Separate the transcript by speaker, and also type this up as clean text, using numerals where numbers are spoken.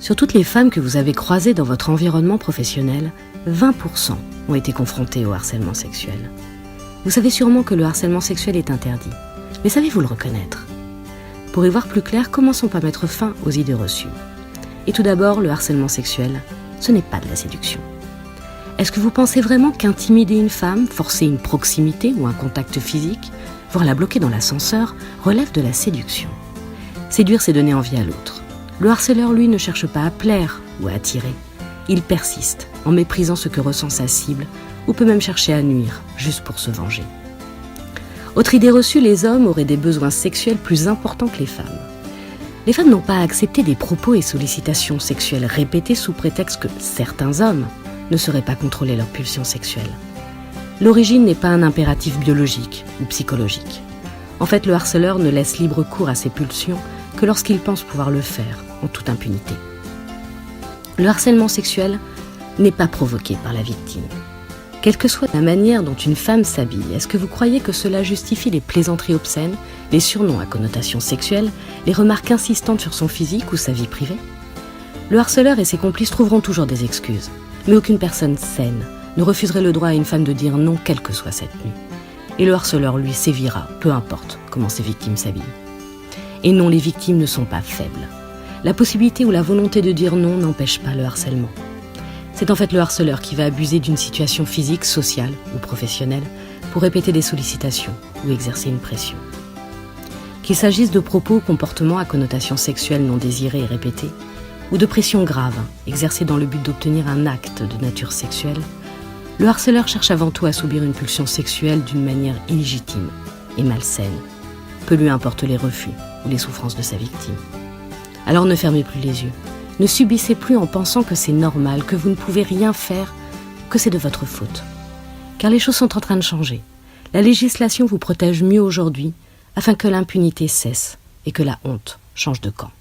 Speaker 1: Sur toutes les femmes que vous avez croisées dans votre environnement professionnel, 20% ont été confrontées au harcèlement sexuel. Vous savez sûrement que le harcèlement sexuel est interdit, mais savez-vous le reconnaître? Pour y voir plus clair, commençons par mettre fin aux idées reçues. Et tout d'abord, le harcèlement sexuel, ce n'est pas de la séduction. Est-ce que vous pensez vraiment qu'intimider une femme, forcer une proximité ou un contact physique, voire la bloquer dans l'ascenseur, relève de la séduction? Séduire, c'est donner envie à l'autre. Le harceleur, lui, ne cherche pas à plaire ou à attirer. Il persiste, en méprisant ce que ressent sa cible, ou peut même chercher à nuire, juste pour se venger. Autre idée reçue, les hommes auraient des besoins sexuels plus importants que les femmes. Les femmes n'ont pas à accepter des propos et sollicitations sexuelles répétées sous prétexte que certains hommes ne sauraient pas contrôler leurs pulsions sexuelles. L'origine n'est pas un impératif biologique ou psychologique. En fait, le harceleur ne laisse libre cours à ses pulsions que lorsqu'il pense pouvoir le faire en toute impunité. Le harcèlement sexuel n'est pas provoqué par la victime. Quelle que soit la manière dont une femme s'habille, est-ce que vous croyez que cela justifie les plaisanteries obscènes, les surnoms à connotation sexuelle, les remarques insistantes sur son physique ou sa vie privée? Le harceleur et ses complices trouveront toujours des excuses, mais aucune personne saine ne refuserait le droit à une femme de dire non, quelle que soit cette tenue. Et le harceleur, lui, sévira, peu importe comment ses victimes s'habillent. Et non, les victimes ne sont pas faibles. La possibilité ou la volonté de dire non n'empêche pas le harcèlement. C'est en fait le harceleur qui va abuser d'une situation physique, sociale ou professionnelle pour répéter des sollicitations ou exercer une pression. Qu'il s'agisse de propos ou comportements à connotation sexuelle non désirés et répétés, ou de pressions graves exercées dans le but d'obtenir un acte de nature sexuelle, le harceleur cherche avant tout à assouvir une pulsion sexuelle d'une manière illégitime et malsaine. Peu lui importe les refus ou les souffrances de sa victime. Alors ne fermez plus les yeux. Ne subissez plus en pensant que c'est normal, que vous ne pouvez rien faire, que c'est de votre faute. Car les choses sont en train de changer. La législation vous protège mieux aujourd'hui afin que l'impunité cesse et que la honte change de camp.